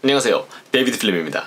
안녕하세요, 데이비드 필름입니다.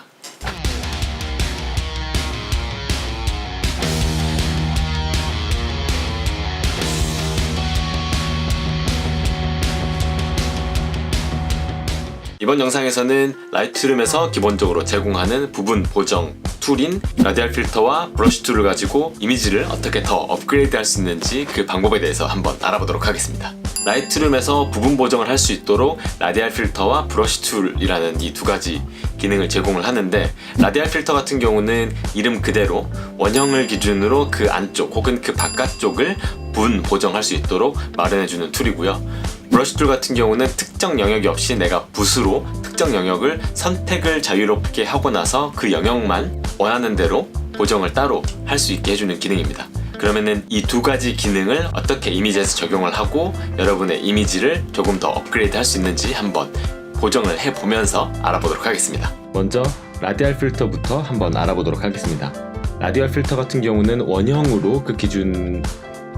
이번 영상에서는 라이트룸에서 기본적으로 제공하는 부분 보정 툴인 라디알 필터와 브러쉬 툴을 가지고 이미지를 어떻게 더 업그레이드 할 수 있는지 그 방법에 대해서 한번 알아보도록 하겠습니다. 라이트룸에서 부분 보정을 할 수 있도록 라디알 필터와 브러쉬 툴이라는 이 두 가지 기능을 제공을 하는데, 라디알 필터 같은 경우는 이름 그대로 원형을 기준으로 그 안쪽 혹은 그 바깥쪽을 분 보정할 수 있도록 마련해주는 툴이고요. 브러쉬 툴 같은 경우는 특정 영역이 없이 내가 붓으로 특정 영역을 선택을 자유롭게 하고 나서 그 영역만 원하는 대로 보정을 따로 할 수 있게 해주는 기능입니다. 그러면은 이 두 가지 기능을 어떻게 이미지에서 적용을 하고 여러분의 이미지를 조금 더 업그레이드 할 수 있는지 한번 보정을 해보면서 알아보도록 하겠습니다. 먼저 라디알 필터부터 한번 알아보도록 하겠습니다. 라디알 필터 같은 경우는 원형으로 그 기준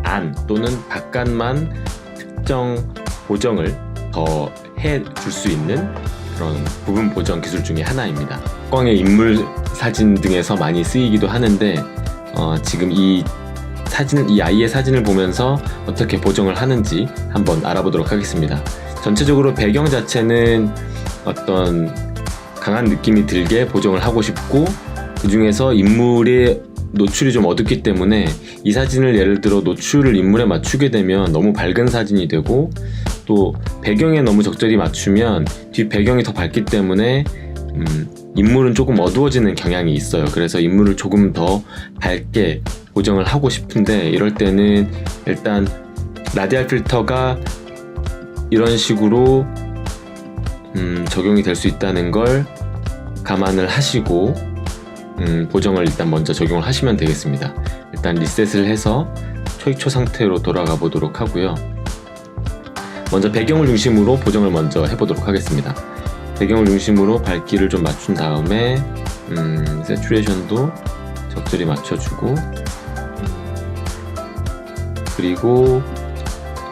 안 또는 바깥만 특정 보정을 더 해줄 수 있는 그런 부분 보정 기술 중에 하나입니다.光의 인물 사진 등에서 많이 쓰이기도 하는데 지금 이 아이의 사진을 보면서 어떻게 보정을 하는지 한번 알아보도록 하겠습니다. 전체적으로 배경 자체는 어떤 강한 느낌이 들게 보정을 하고 싶고, 그 중에서 인물의 노출이 좀 어둡기 때문에 이 사진을 예를 들어 노출을 인물에 맞추게 되면 너무 밝은 사진이 되고, 또 배경에 너무 적절히 맞추면 뒷 배경이 더 밝기 때문에 인물은 조금 어두워지는 경향이 있어요. 그래서 인물을 조금 더 밝게 보정을 하고 싶은데, 이럴 때는 일단 라디알 필터가 이런 식으로 적용이 될 수 있다는 걸 감안을 하시고 보정을 일단 먼저 적용을 하시면 되겠습니다. 일단 리셋을 해서 초기초 상태로 돌아가 보도록 하고요. 먼저 배경을 중심으로 보정을 먼저 해보도록 하겠습니다. 배경을 중심으로 밝기를 좀 맞춘 다음에 새추레이션도 적절히 맞춰주고, 그리고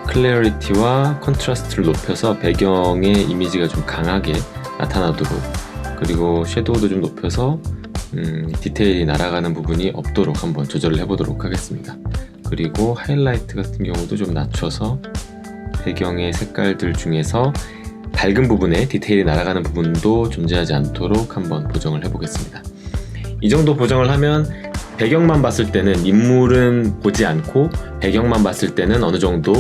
클래리티와 컨트라스트를 높여서 배경의 이미지가 좀 강하게 나타나도록, 그리고 섀도우도 좀 높여서 디테일이 날아가는 부분이 없도록 한번 조절을 해보도록 하겠습니다. 그리고 하이라이트 같은 경우도 좀 낮춰서 배경의 색깔들 중에서 밝은 부분에 디테일이 날아가는 부분도 존재하지 않도록 한번 보정을 해보겠습니다. 이 정도 보정을 하면 배경만 봤을 때는 인물은 보지 않고 배경만 봤을 때는 어느 정도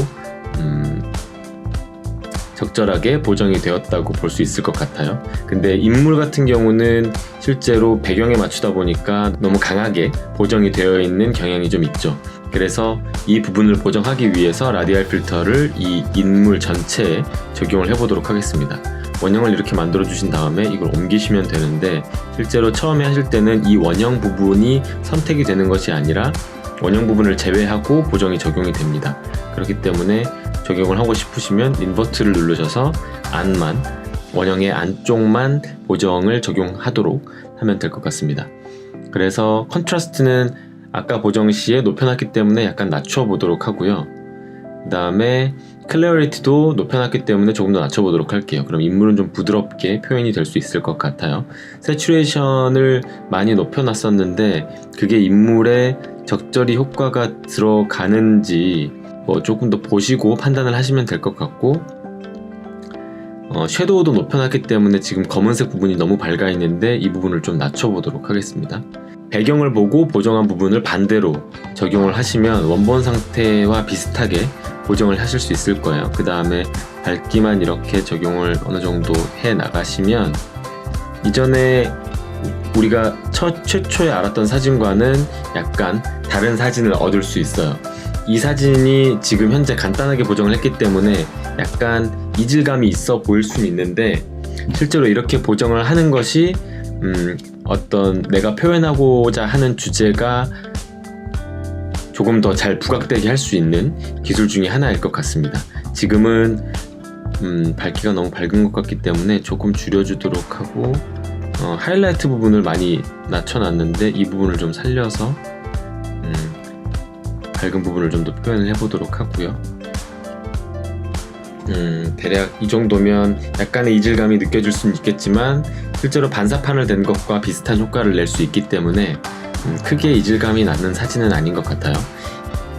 적절하게 보정이 되었다고 볼 수 있을 것 같아요. 근데 인물 같은 경우는 실제로 배경에 맞추다 보니까 너무 강하게 보정이 되어 있는 경향이 좀 있죠. 그래서 이 부분을 보정하기 위해서 라디알 필터를 이 인물 전체에 적용을 해보도록 하겠습니다. 원형을 이렇게 만들어 주신 다음에 이걸 옮기시면 되는데, 실제로 처음에 하실 때는 이 원형 부분이 선택이 되는 것이 아니라 원형 부분을 제외하고 보정이 적용이 됩니다. 그렇기 때문에 적용을 하고 싶으시면 인버트를 누르셔서 원형의 안쪽만 보정을 적용하도록 하면 될 것 같습니다. 그래서 컨트라스트는 아까 보정 시에 높여놨기 때문에 약간 낮춰보도록 하고요. 그 다음에 클래리티도 높여놨기 때문에 조금 더 낮춰보도록 할게요. 그럼 인물은 좀 부드럽게 표현이 될 수 있을 것 같아요. 새추레이션을 많이 높여놨었는데 그게 인물에 적절히 효과가 들어가는지 조금 더 보시고 판단을 하시면 될 것 같고, 섀도우도 높여놨기 때문에 지금 검은색 부분이 너무 밝아 있는데 이 부분을 좀 낮춰보도록 하겠습니다. 배경을 보고 보정한 부분을 반대로 적용을 하시면 원본 상태와 비슷하게 보정을 하실 수 있을 거예요. 그 다음에 밝기만 이렇게 적용을 어느 정도 해 나가시면 이전에 우리가 최초에 알았던 사진과는 약간 다른 사진을 얻을 수 있어요. 이 사진이 지금 현재 간단하게 보정을 했기 때문에 약간 이질감이 있어 보일 수는 있는데, 실제로 이렇게 보정을 하는 것이 어떤 내가 표현하고자 하는 주제가 조금 더 잘 부각되게 할 수 있는 기술 중에 하나일 것 같습니다. 지금은 밝기가 너무 밝은 것 같기 때문에 조금 줄여주도록 하고, 하이라이트 부분을 많이 낮춰놨는데 이 부분을 좀 살려서 밝은 부분을 좀 더 표현을 해보도록 하고요. 대략 이 정도면 약간의 이질감이 느껴질 수는 있겠지만 실제로 반사판을 댄 것과 비슷한 효과를 낼 수 있기 때문에 크게 이질감이 나는 사진은 아닌 것 같아요.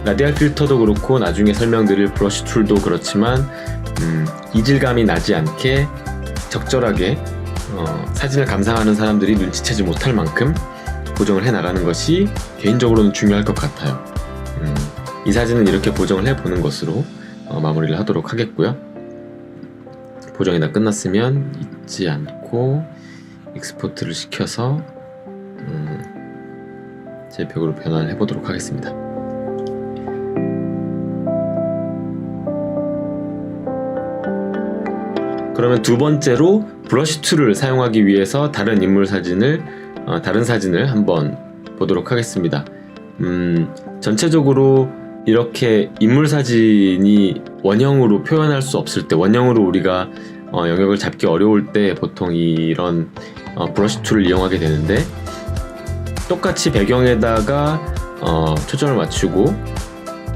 라디알 필터도 그렇고 나중에 설명드릴 브러쉬 툴도 그렇지만 이질감이 나지 않게 적절하게 사진을 감상하는 사람들이 눈치채지 못할 만큼 보정을 해나가는 것이 개인적으로는 중요할 것 같아요. 이 사진은 이렇게 보정을 해보는 것으로 마무리를 하도록 하겠고요. 보정이 다 끝났으면 잊지 않고 익스포트를 시켜서 JPEG으로 변환을 해보도록 하겠습니다. 그러면 두 번째로 브러쉬 툴을 사용하기 위해서 다른 인물 사진을 다른 사진을 한번 보도록 하겠습니다. 전체적으로 이렇게 인물 사진이 원형으로 표현할 수 없을 때, 원형으로 우리가 영역을 잡기 어려울 때 보통 이런 브러쉬 툴을 이용하게 되는데, 똑같이 배경에다가 초점을 맞추고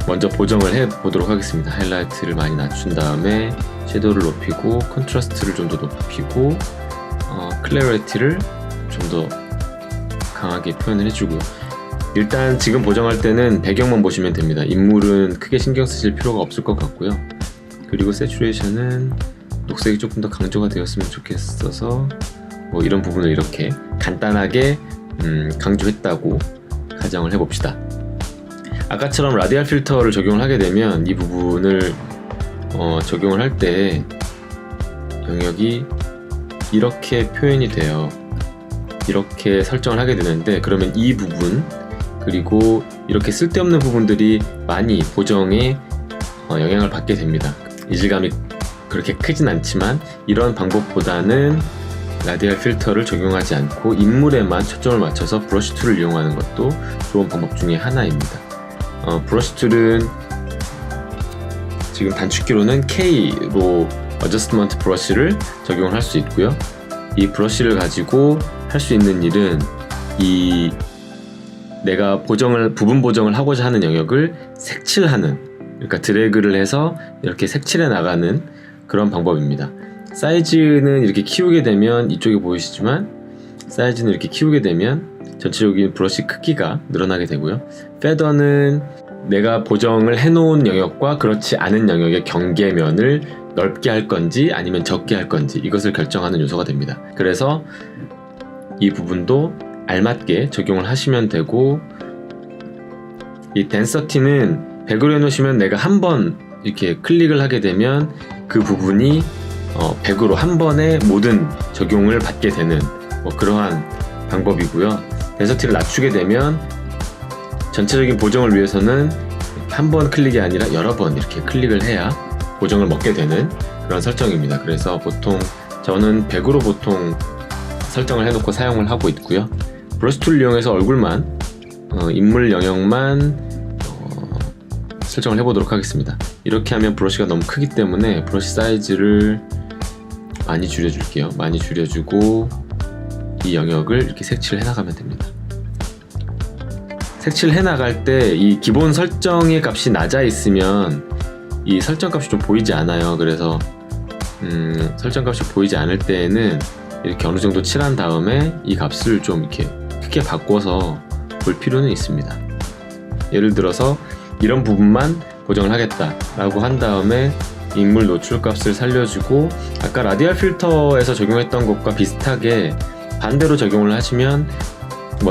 먼저 보정을 해 보도록 하겠습니다. 하이라이트를 많이 낮춘 다음에 섀도우를 높이고 컨트라스트를 좀 더 높이고 클래리티를 좀 더 강하게 표현을 해주고요. 일단 지금 보정할 때는 배경만 보시면 됩니다. 인물은 크게 신경 쓰실 필요가 없을 것 같고요. 그리고 새추레이션은 녹색이 조금 더 강조가 되었으면 좋겠어서 뭐 이런 부분을 이렇게 간단하게 강조했다고 가정을 해봅시다. 아까처럼 라디알 필터를 적용을 하게 되면 이 부분을 적용을 할 때 영역이 이렇게 표현이 돼요. 이렇게 설정을 하게 되는데, 그러면 이 부분 그리고 이렇게 쓸데없는 부분들이 많이 보정에 영향을 받게 됩니다. 이질감이 그렇게 크진 않지만 이런 방법보다는 라디알 필터를 적용하지 않고 인물에만 초점을 맞춰서 브러쉬 툴을 이용하는 것도 좋은 방법 중에 하나입니다. 브러쉬 툴은 지금 단축키로는 K로 어저스트먼트 브러쉬를 적용을 할 수 있고요. 이 브러쉬를 가지고 할 수 있는 일은 이 내가 부분 보정을 하고자 하는 영역을 색칠하는, 그러니까 드래그를 해서 이렇게 색칠해 나가는 그런 방법입니다. 사이즈는 이렇게 키우게 되면, 이쪽에 보이시지만 사이즈는 이렇게 키우게 되면 전체적인 브러쉬 크기가 늘어나게 되고요. 페더는 내가 보정을 해놓은 영역과 그렇지 않은 영역의 경계면을 넓게 할 건지 아니면 적게 할 건지 이것을 결정하는 요소가 됩니다. 그래서 이 부분도 알맞게 적용을 하시면 되고, 이 덴서티는 100으로 해놓으시면 내가 한 번 이렇게 클릭을 하게 되면 그 부분이 100으로 한 번에 모든 적용을 받게 되는 그러한 방법이고요. 덴서티를 낮추게 되면 전체적인 보정을 위해서는 한 번 클릭이 아니라 여러 번 이렇게 클릭을 해야 보정을 먹게 되는 그런 설정입니다. 그래서 보통 저는 100으로 보통 설정을 해놓고 사용을 하고 있고요. 브러쉬 툴을 이용해서 얼굴만 인물 영역만 설정을 해보도록 하겠습니다. 이렇게 하면 브러쉬가 너무 크기 때문에 브러쉬 사이즈를 많이 줄여줄게요. 많이 줄여주고 이 영역을 이렇게 색칠을 해나가면 됩니다. 색칠을 해나갈 때 이 기본 설정의 값이 낮아 있으면 이 설정 값이 좀 보이지 않아요. 그래서 설정 값이 보이지 않을 때에는 이렇게 어느 정도 칠한 다음에 이 값을 좀 이렇게 크게 바꿔서 볼 필요는 있습니다. 예를 들어서 이런 부분만 보정을 하겠다 라고 한 다음에 인물 노출 값을 살려주고, 아까 라디알 필터에서 적용했던 것과 비슷하게 반대로 적용을 하시면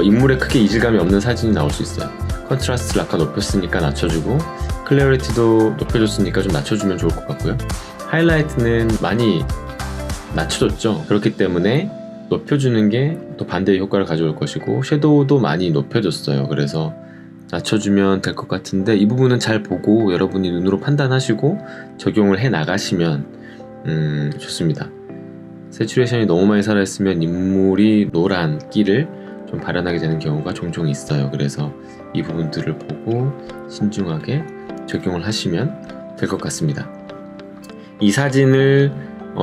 인물에 크게 이질감이 없는 사진이 나올 수 있어요. 컨트라스트를 아까 높였으니까 낮춰주고, 클래리티도 높여줬으니까 좀 낮춰주면 좋을 것 같고요. 하이라이트는 많이 낮춰줬죠. 그렇기 때문에 높여주는 게 또 반대의 효과를 가져올 것이고, 섀도우도 많이 높여줬어요. 그래서 낮춰주면 될 것 같은데, 이 부분은 잘 보고 여러분이 눈으로 판단하시고 적용을 해 나가시면 좋습니다. 새추레이션이 너무 많이 살아있으면 인물이 노란 끼를 좀 발현하게 되는 경우가 종종 있어요. 그래서 이 부분들을 보고 신중하게 적용을 하시면 될 것 같습니다. 이 사진을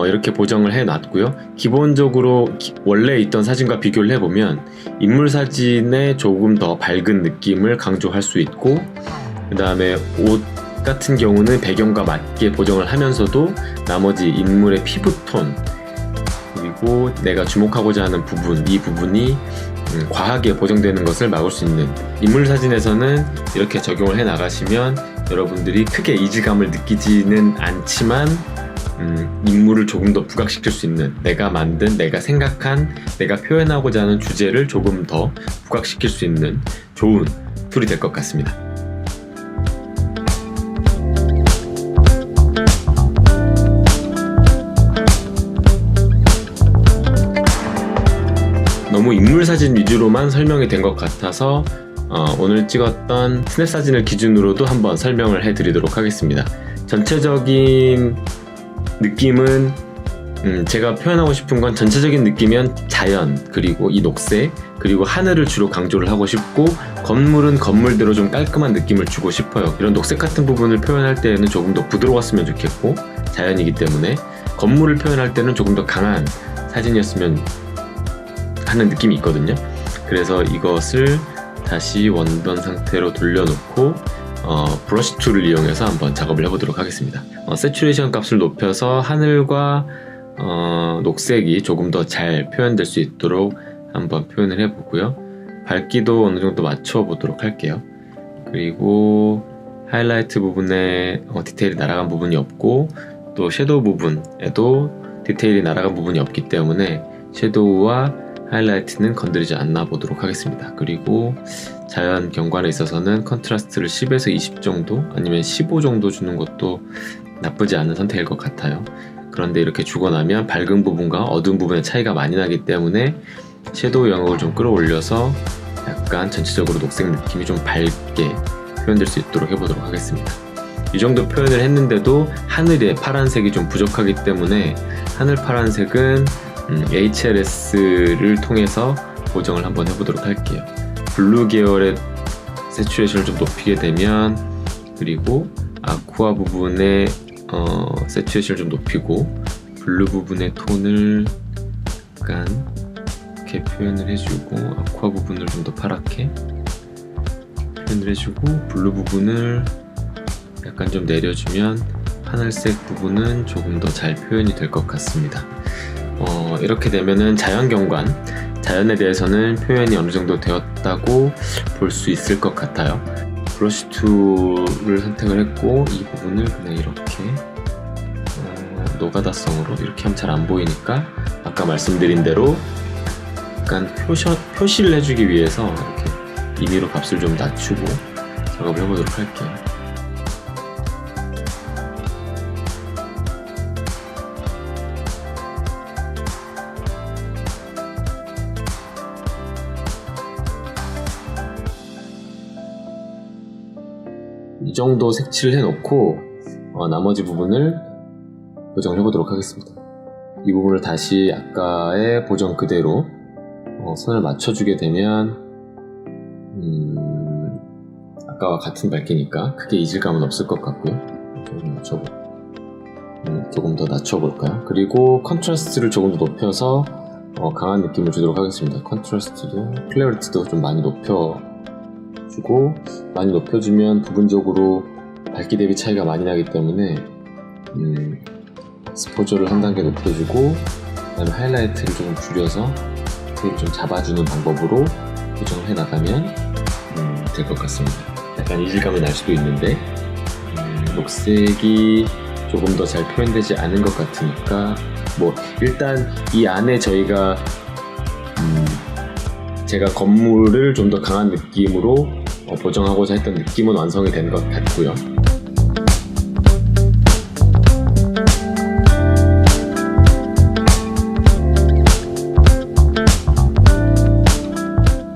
이렇게 보정을 해 놨고요. 기본적으로 원래 있던 사진과 비교를 해보면 인물 사진에 조금 더 밝은 느낌을 강조할 수 있고, 그 다음에 옷 같은 경우는 배경과 맞게 보정을 하면서도 나머지 인물의 피부톤, 그리고 내가 주목하고자 하는 부분, 이 부분이 과하게 보정되는 것을 막을 수 있는 인물 사진에서는 이렇게 적용을 해 나가시면 여러분들이 크게 이질감을 느끼지는 않지만 인물을 조금 더 부각시킬 수 있는, 내가 만든, 내가 생각한, 내가 표현하고자 하는 주제를 조금 더 부각시킬 수 있는 좋은 툴이 될 것 같습니다. 너무 인물 사진 위주로만 설명이 된 것 같아서 오늘 찍었던 스냅 사진을 기준으로도 한번 설명을 해드리도록 하겠습니다. 전체적인 느낌은 제가 표현하고 싶은 건, 전체적인 느낌은 자연, 그리고 이 녹색, 그리고 하늘을 주로 강조를 하고 싶고, 건물은 건물대로 좀 깔끔한 느낌을 주고 싶어요. 이런 녹색 같은 부분을 표현할 때에는 조금 더 부드러웠으면 좋겠고, 자연이기 때문에 건물을 표현할 때는 조금 더 강한 사진이었으면 하는 느낌이 있거든요. 그래서 이것을 다시 원본 상태로 돌려놓고 브러쉬 툴을 이용해서 한번 작업을 해보도록 하겠습니다. 세츄레이션 값을 높여서 하늘과 녹색이 조금 더 잘 표현될 수 있도록 한번 표현을 해보고요. 밝기도 어느 정도 맞춰보도록 할게요. 그리고 하이라이트 부분에 디테일이 날아간 부분이 없고, 또 섀도우 부분에도 디테일이 날아간 부분이 없기 때문에 섀도우와 하이라이트는 건드리지 않아 보도록 하겠습니다. 그리고 자연 경관에 있어서는 컨트라스트를 10에서 20 정도, 아니면 15 정도 주는 것도 나쁘지 않은 선택일 것 같아요. 그런데 이렇게 주고 나면 밝은 부분과 어두운 부분의 차이가 많이 나기 때문에 섀도우 영역을 좀 끌어올려서 약간 전체적으로 녹색 느낌이 좀 밝게 표현될 수 있도록 해보도록 하겠습니다. 이 정도 표현을 했는데도 하늘에 파란색이 좀 부족하기 때문에 하늘 파란색은 HLS를 통해서 보정을 한번 해보도록 할게요. 블루 계열의 세츄레이션을 좀 높이게 되면, 그리고 아쿠아 부분의 세츄레이션을 좀 높이고, 블루 부분의 톤을 약간 이렇게 표현을 해주고, 아쿠아 부분을 좀 더 파랗게 표현을 해주고, 블루 부분을 약간 좀 내려주면 하늘색 부분은 조금 더 잘 표현이 될 것 같습니다. 이렇게 되면은 자연 경관, 자연에 대해서는 표현이 어느 정도 되었다고 볼 수 있을 것 같아요. 브러쉬 툴을 선택을 했고, 이 부분을 그냥 이렇게 노가다성으로 이렇게 하면 잘 안 보이니까 아까 말씀드린 대로 약간 표시를 해주기 위해서 이렇게 임의로 값을 좀 낮추고 작업을 해보도록 할게요. 이 정도 색칠을 해놓고 나머지 부분을 보정을 해보도록 하겠습니다. 이 부분을 다시 아까의 보정 그대로 선을 맞춰주게 되면 아까와 같은 밝기니까 크게 이질감은 없을 것 같고요. 조금 더 낮춰볼까요? 그리고 컨트라스트를 조금 더 높여서 강한 느낌을 주도록 하겠습니다. 컨트라스트도, 클래리티도 좀 많이 높여주고, 많이 높여주면 부분적으로 밝기 대비 차이가 많이 나기 때문에 스포저를 한 단계 높여주고, 그 다음에 하이라이트를 조금 줄여서 디테일을 좀 잡아주는 방법으로 보정을 해나가면 될 것 같습니다. 약간 이질감이 날 수도 있는데 녹색이 조금 더 잘 표현되지 않은 것 같으니까 일단 이 안에 제가 건물을 좀 더 강한 느낌으로 보정하고자 했던 느낌은 완성이 된 것 같고요.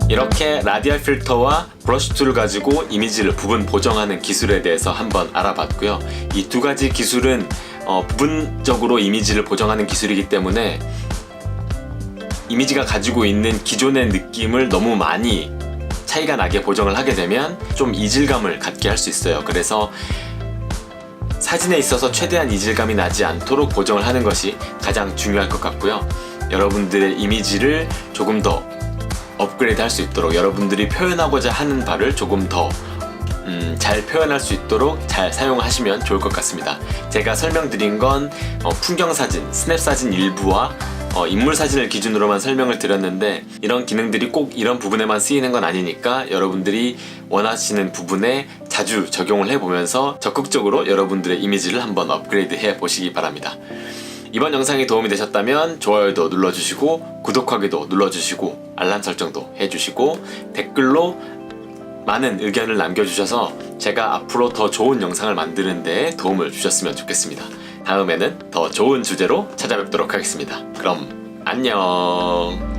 이렇게 라디얼 필터와 브러쉬 툴을 가지고 이미지를 부분 보정하는 기술에 대해서 한번 알아봤고요. 이 두 가지 기술은 부분적으로 이미지를 보정하는 기술이기 때문에 이미지가 가지고 있는 기존의 느낌을 너무 많이 차이가 나게 보정을 하게 되면 좀 이질감을 갖게 할 수 있어요. 그래서 사진에 있어서 최대한 이질감이 나지 않도록 보정을 하는 것이 가장 중요할 것 같고요. 여러분들의 이미지를 조금 더 업그레이드 할 수 있도록, 여러분들이 표현하고자 하는 바를 조금 더 잘 표현할 수 있도록 잘 사용하시면 좋을 것 같습니다. 제가 설명드린 건 풍경사진, 스냅사진 일부와 인물 사진을 기준으로만 설명을 드렸는데 이런 기능들이 꼭 이런 부분에만 쓰이는 건 아니니까 여러분들이 원하시는 부분에 자주 적용을 해보면서 적극적으로 여러분들의 이미지를 한번 업그레이드 해 보시기 바랍니다. 이번 영상이 도움이 되셨다면 좋아요도 눌러주시고 구독하기도 눌러주시고 알람 설정도 해주시고 댓글로 많은 의견을 남겨주셔서 제가 앞으로 더 좋은 영상을 만드는 데 도움을 주셨으면 좋겠습니다. 다음에는 더 좋은 주제로 찾아뵙도록 하겠습니다. 그럼 안녕.